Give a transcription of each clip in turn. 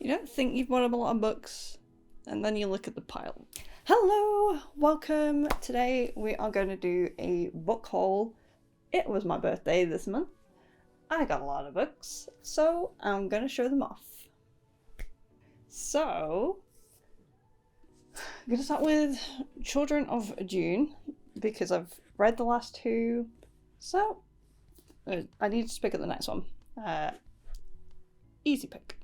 You don't think you've bought a lot of books, and then you look at the pile. Hello, welcome. Today we are going to do a book haul. It was my birthday this month. I got a lot of books, so I'm going to show them off. So, I'm going to start with Children of Dune, because I've read the last two, so I need to pick up the next one. Easy pick.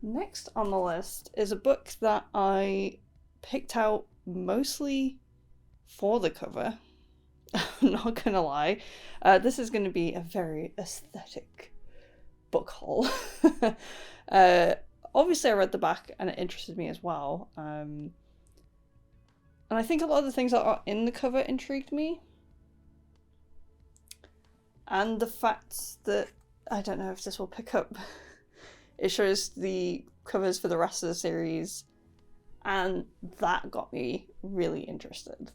Next on the list is a book that I picked out mostly for the cover. I'm not gonna lie. This is going to be a very aesthetic book haul. Obviously I read the back and it interested me as well. And I think a lot of the things that are in the cover intrigued me. And the fact that, I don't know if this will pick up, it shows the covers for the rest of the series, and that got me really interested.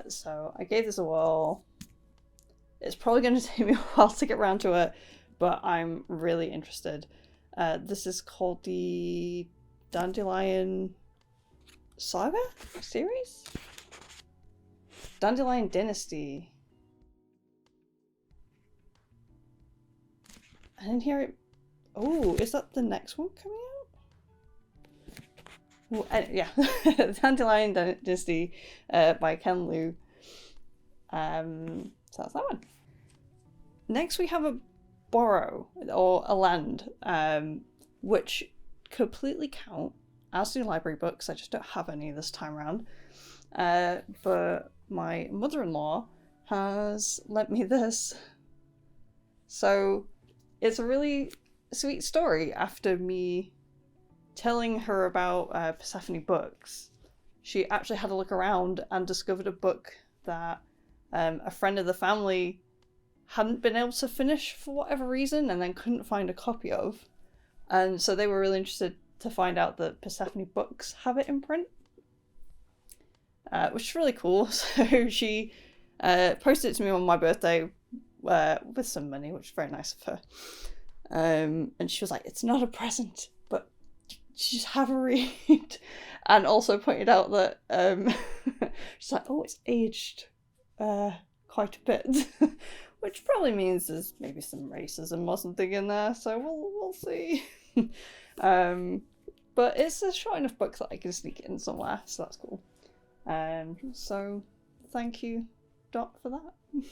So I gave this a whirl. It's probably going to take me a while to get around to it, but I'm really interested. This is called the Dandelion Saga series? Dandelion Dynasty. I didn't hear it. Oh, is that the next one coming out? Well, yeah, Dandelion Dynasty by Ken Liu. So that's that one. Next we have a borrow, or a land, which completely count as do library books. I just don't have any this time around. But my mother-in-law has lent me this. So it's a really sweet story. After me telling her about Persephone books, she actually had a look around and discovered a book that a friend of the family hadn't been able to finish for whatever reason and then couldn't find a copy of. And so they were really interested to find out that Persephone books have it in print, which is really cool. So she posted it to me on my birthday with some money, which is very nice of her. And she was like, it's not a present, but just have a read. And also pointed out that she's like, oh, it's aged quite a bit. Which probably means there's maybe some racism or something in there, so we'll see. But it's a short enough book that I can sneak it in somewhere, so that's cool. So thank you, Dot, for that.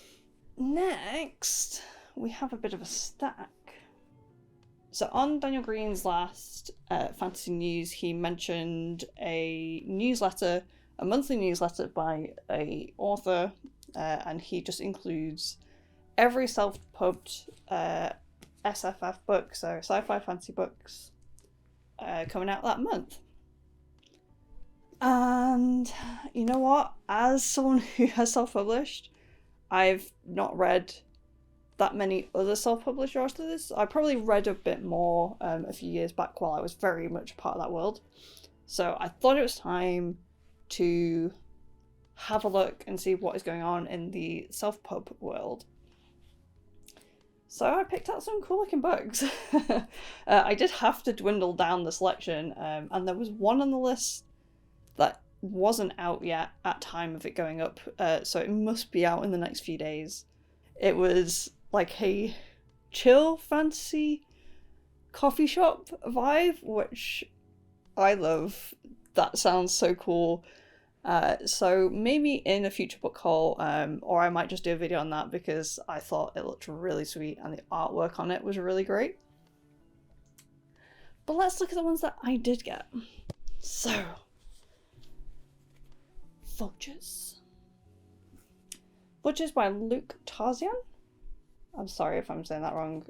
Next, we have a bit of a stack. So on Daniel Green's last Fantasy News, he mentioned a newsletter, a monthly newsletter by a author, and he just includes every self-pubbed SFF book, so sci-fi fantasy books, coming out that month. And you know what? As someone who has self-published, I've not read that many other self-published authors. I probably read a bit more a few years back while I was very much a part of that world. So I thought it was time to have a look and see what is going on in the self-pub world. So I picked out some cool looking books. I did have to dwindle down the selection, and there was one on the list that wasn't out yet at time of it going up, so it must be out in the next few days. It was like a chill fantasy coffee shop vibe, which I love. That sounds so cool. So maybe in a future book haul, or I might just do a video on that because I thought it looked really sweet and the artwork on it was really great. But let's look at the ones that I did get. So, Vultures. Vultures by Luke Tarzian. I'm sorry if I'm saying that wrong.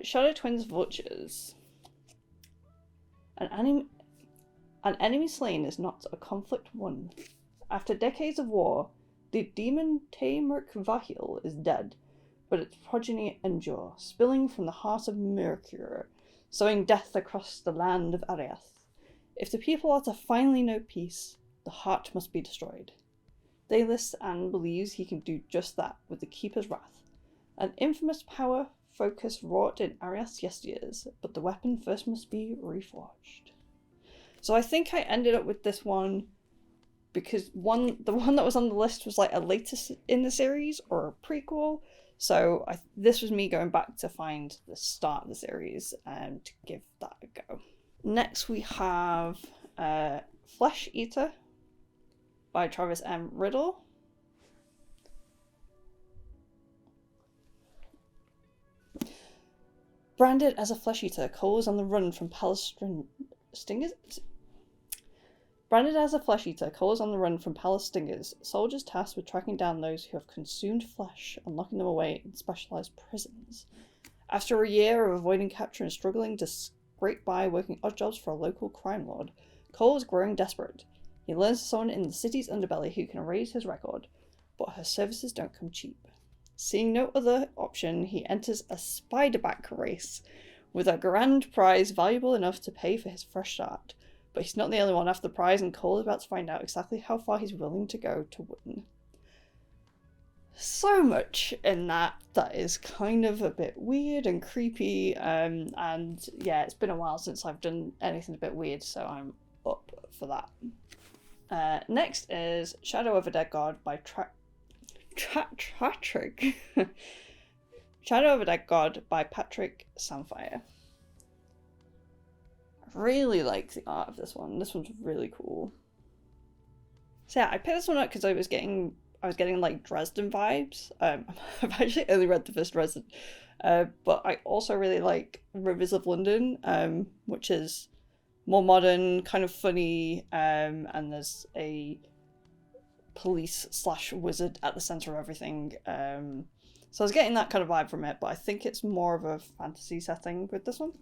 Shadow Twins Vultures. An enemy slain is not a conflict won. After decades of war, the demon Taymurk Vahil is dead, but its progeny endure, spilling from the heart of Mercure, sowing death across the land of Ariath. If the people are to finally know peace, the heart must be destroyed. Daedalus Anne believes he can do just that with the Keeper's Wrath, an infamous power focus wrought in Ariath's yesteryears, but the weapon first must be reforged. So I think I ended up with this one because the one that was on the list was like a latest in the series or a prequel. So this was me going back to find the start of the series and to give that a go. Next we have Flesh Eater by Travis M. Riddle. Branded as a flesh eater, Cole is on the run from Palestinians. Branded as a flesh eater, Cole is on the run from Palestinians, soldiers tasked with tracking down those who have consumed flesh and locking them away in specialized prisons. After a year of avoiding capture and struggling to scrape by working odd jobs for a local crime lord, Cole is growing desperate. He learns of someone in the city's underbelly who can erase his record, but her services don't come cheap. Seeing no other option, he enters a spiderback race with a grand prize valuable enough to pay for his fresh start. But he's not the only one after the prize, and Cole is about to find out exactly how far he's willing to go to win. So much in that is kind of a bit weird and creepy, and yeah, it's been a while since I've done anything a bit weird, so I'm up for that. Next is Shadow of a Dead God by Patrick. Shadow of a Dead God by Patrick Samphire. I really like the art of this one. This one's really cool. So yeah, I picked this one up because I was getting like Dresden vibes. I've actually only read the first Dresden, but I also really like Rivers of London, which is more modern, kind of funny, and there's a police/wizard at the center of everything. So I was getting that kind of vibe from it, but I think it's more of a fantasy setting with this one.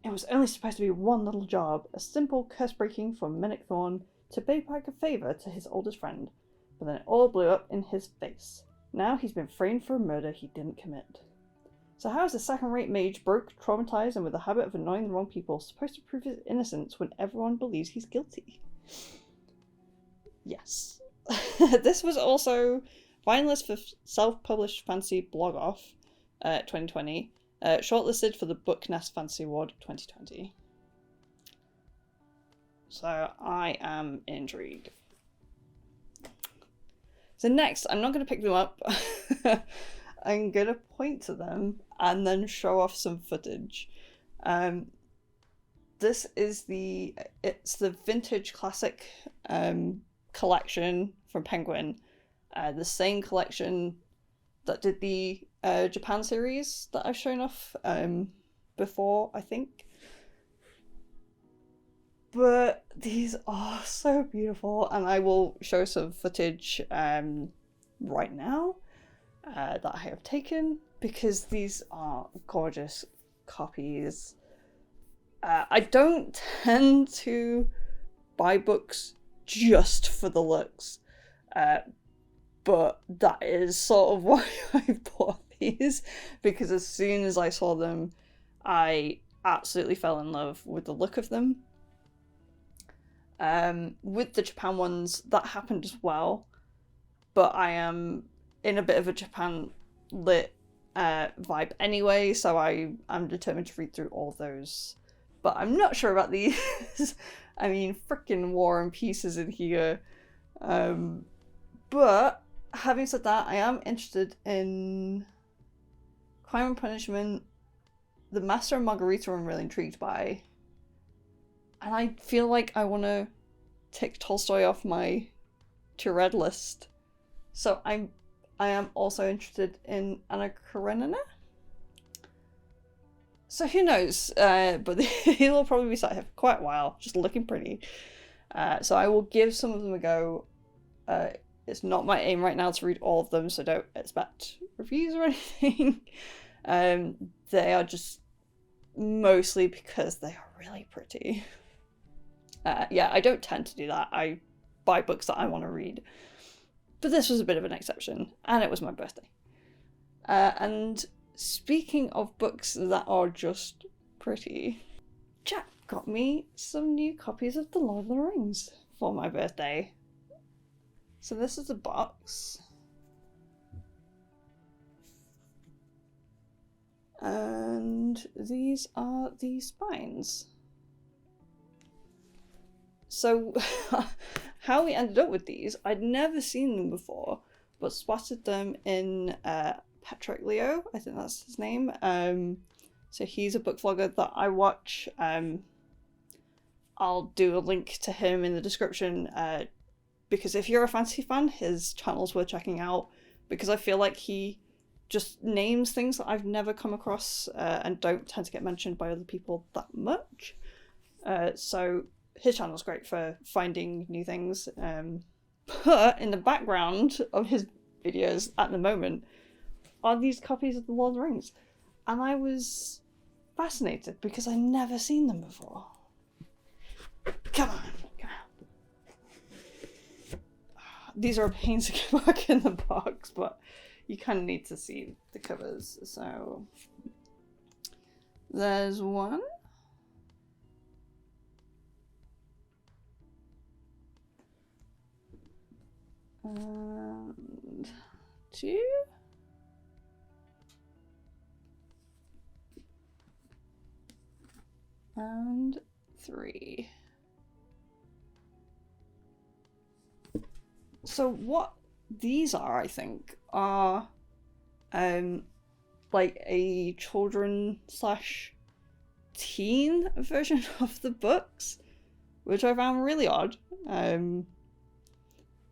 It was only supposed to be one little job, a simple curse breaking from Minnick Thorne to pay back a favour to his oldest friend, but then it all blew up in his face. Now he's been framed for a murder he didn't commit. So how is a second-rate mage broke, traumatized, and with a habit of annoying the wrong people supposed to prove his innocence when everyone believes he's guilty? Yes. This was also finalist for Self-Published Fantasy Blog Off 2020, shortlisted for the Book Nest Fantasy Award 2020. So I am intrigued. So next, I'm not going to pick them up. I'm going to point to them and then show off some footage. This is the Vintage Classic collection from Penguin. The same collection that did the Japan series that I've shown off before, I think. But these are so beautiful, and I will show some footage right now that I have taken, because these are gorgeous copies. I don't tend to buy books just for the looks, but that is sort of why I bought these, because as soon as I saw them, I absolutely fell in love with the look of them. With the Japan ones, that happened as well, but I am in a bit of a Japan lit vibe anyway, so I'm determined to read through all those. But I'm not sure about these. I mean, frickin' War and Peace is in here. But having said that, I am interested in Crime and Punishment. The Master and Margarita I'm really intrigued by. And I feel like I want to take Tolstoy off my to read list. So I am also interested in Anna Karenina. So who knows? But he'll probably be sat here for quite a while, just looking pretty. So I will give some of them a go. It's not my aim right now to read all of them, so don't expect reviews or anything. They are just mostly because they are really pretty. Yeah, I don't tend to do that. I buy books that I want to read. But this was a bit of an exception, and it was my birthday. And speaking of books that are just pretty, Jack got me some new copies of The Lord of the Rings for my birthday. So this is the box. And these are the spines. So how we ended up with these, I'd never seen them before, but spotted them in Patrick Leo, I think that's his name. So he's a book vlogger that I watch. I'll do a link to him in the description, because if you're a fantasy fan, his channel's worth checking out, because I feel like he just names things that I've never come across and don't tend to get mentioned by other people that much. So his channel's great for finding new things. But in the background of his videos at the moment are these copies of the Lord of the Rings. And I was fascinated because I'd never seen them before. Come on, come on. These are a pain to get back in the box, but you kind of need to see the covers. So there's one. And two. And three. So what these are, I think, are like a children / teen version of the books, which I found really odd.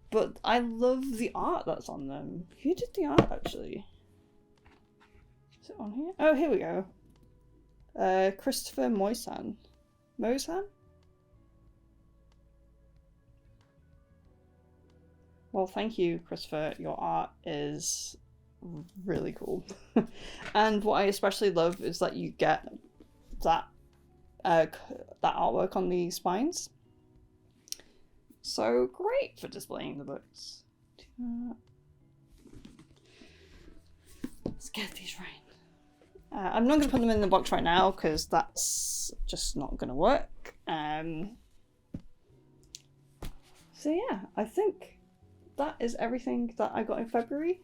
But I love the art that's on them. Who did the art, actually? Is it on here? Oh, here we go. Christopher Moysan. Moysan? Well, thank you, Christopher. Your art is really cool. And what I especially love is that you get that artwork on the spines. So great for displaying the books. Let's get these right. I'm not going to put them in the box right now because that's just not going to work. So yeah, I think that is everything that I got in February.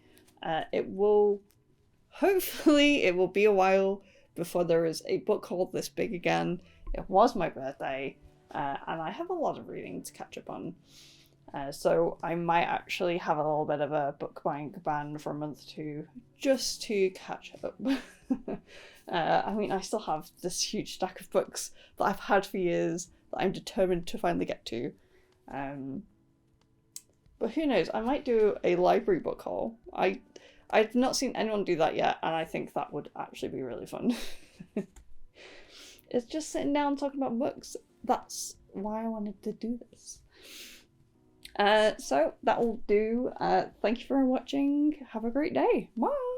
Hopefully it will be a while before there is a book haul this big again. It was my birthday. And I have a lot of reading to catch up on. So I might actually have a little bit of a book buying ban for a month or two, just to catch up. I mean, I still have this huge stack of books that I've had for years that I'm determined to finally get to. But who knows, I might do a library book haul. I've not seen anyone do that yet, and I think that would actually be really fun. It's just sitting down talking about books. That's why I wanted to do this. So that will do. Thank you for watching. Have a great day. Bye.